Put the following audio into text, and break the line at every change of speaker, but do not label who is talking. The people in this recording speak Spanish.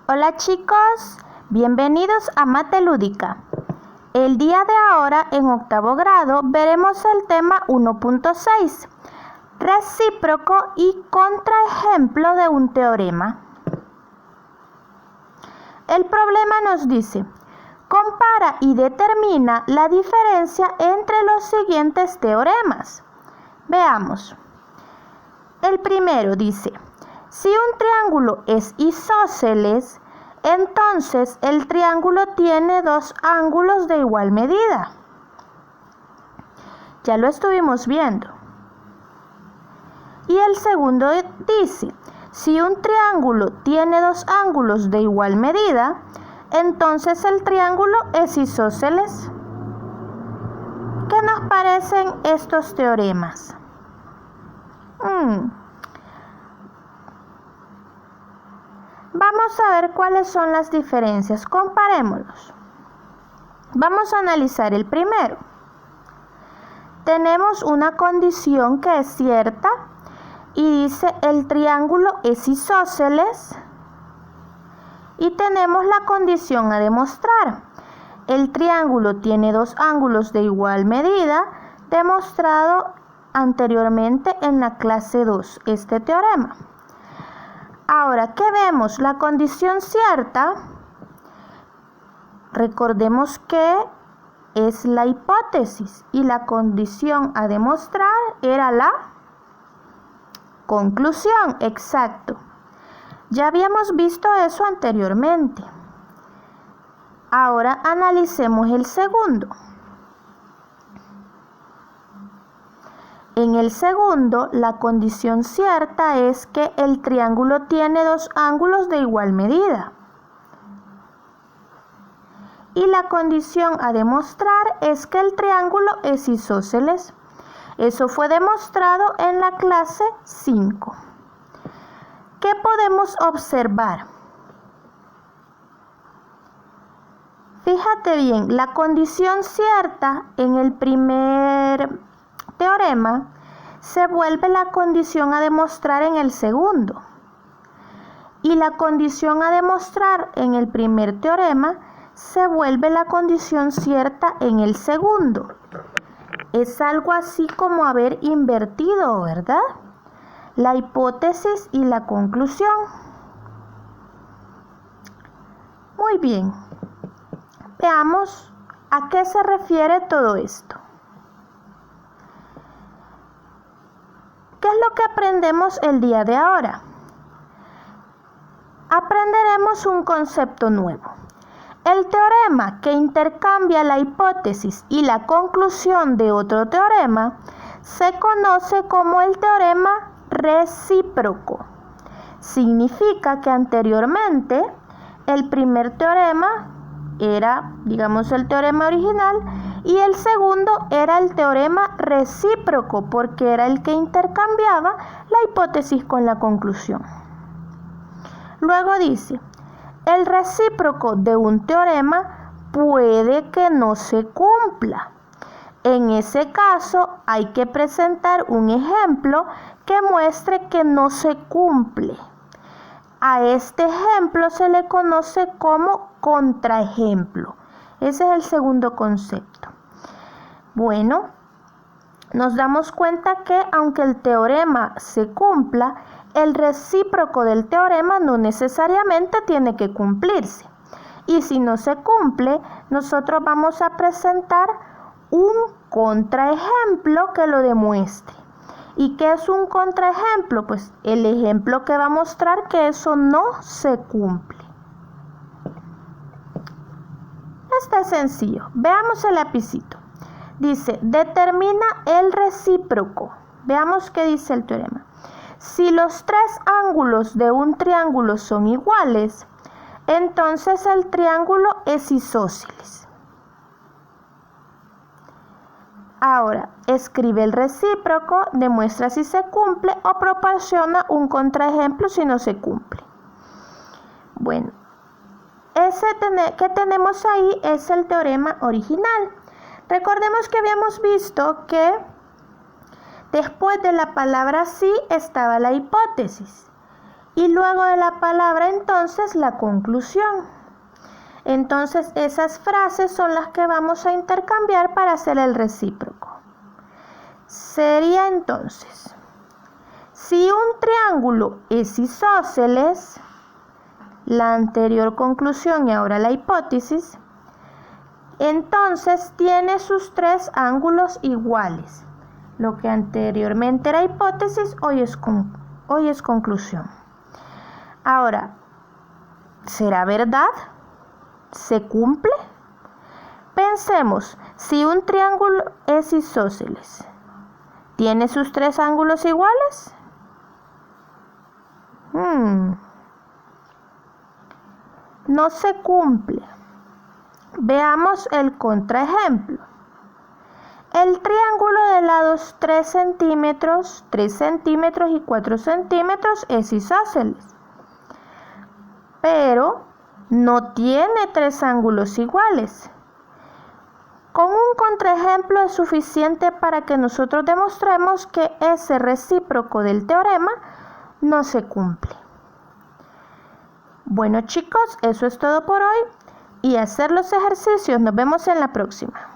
Hola chicos, bienvenidos a Mate Lúdica. El día de ahora, en octavo grado, veremos el tema 1.6, recíproco y contraejemplo de un teorema. El problema nos dice, compara y determina la diferencia entre los siguientes teoremas. Veamos. El primero dice, si un triángulo es isósceles, entonces el triángulo tiene dos ángulos de igual medida. Ya lo estuvimos viendo. Y el segundo dice, si un triángulo tiene dos ángulos de igual medida, entonces el triángulo es isósceles. ¿Qué nos parecen estos teoremas? Vamos a ver cuáles son las diferencias. Comparémoslos. Vamos a analizar el primero. Tenemos una condición que es cierta y dice el triángulo es isósceles. Y tenemos la condición a demostrar. El triángulo tiene dos ángulos de igual medida, demostrado anteriormente en la clase 2, este teorema. Ahora, ¿qué vemos? La condición cierta, recordemos que es la hipótesis y la condición a demostrar era la conclusión, exacto. Ya habíamos visto eso anteriormente. Ahora analicemos el segundo. En el segundo, la condición cierta es que el triángulo tiene dos ángulos de igual medida. Y la condición a demostrar es que el triángulo es isósceles. Eso fue demostrado en la clase 5. ¿Qué podemos observar? Fíjate bien, la condición cierta en el primer teorema se vuelve la condición a demostrar en el segundo. Y la condición a demostrar en el primer teorema se vuelve la condición cierta en el segundo. Es algo así como haber invertido, ¿verdad? La hipótesis y la conclusión. Muy bien. Veamos a qué se refiere todo esto. ¿Qué es lo que aprendemos el día de ahora? Aprenderemos un concepto nuevo. El teorema que intercambia la hipótesis y la conclusión de otro teorema se conoce como el teorema recíproco. Significa que anteriormente el primer teorema era, digamos, el teorema original y el segundo era el teorema recíproco porque era el que intercambiaba la hipótesis con la conclusión. Luego dice, el recíproco de un teorema puede que no se cumpla. En ese caso hay que presentar un ejemplo que muestre que no se cumple. A este ejemplo se le conoce como contraejemplo. Ese es el segundo concepto. Bueno, nos damos cuenta que aunque el teorema se cumpla, el recíproco del teorema no necesariamente tiene que cumplirse. Y si no se cumple, nosotros vamos a presentar un contraejemplo que lo demuestre. ¿Y qué es un contraejemplo? Pues el ejemplo que va a mostrar que eso no se cumple. Está sencillo. Veamos el lapicito. Dice, determina el recíproco. Veamos qué dice el teorema. Si los tres ángulos de un triángulo son iguales, entonces el triángulo es isósceles. Ahora, escribe el recíproco, demuestra si se cumple o proporciona un contraejemplo si no se cumple. Bueno, ese que tenemos ahí es el teorema original. Recordemos que habíamos visto que después de la palabra sí estaba la hipótesis. y luego de la palabra entonces la conclusión. Entonces esas frases son las que vamos a intercambiar para hacer el recíproco. Sería entonces, si un triángulo es isósceles, la anterior conclusión y ahora la hipótesis, entonces tiene sus tres ángulos iguales. Lo que anteriormente era hipótesis, hoy es conclusión. Ahora, ¿será verdad? ¿Se cumple? Pensemos, si un triángulo es isósceles, ¿tiene sus tres ángulos iguales? No se cumple. Veamos el contraejemplo. El triángulo de lados 3 centímetros y 4 centímetros es isósceles, pero no tiene tres ángulos iguales. Con un contraejemplo es suficiente para que nosotros demostremos que ese recíproco del teorema no se cumple. Bueno chicos, eso es todo por hoy y hacer los ejercicios. Nos vemos en la próxima.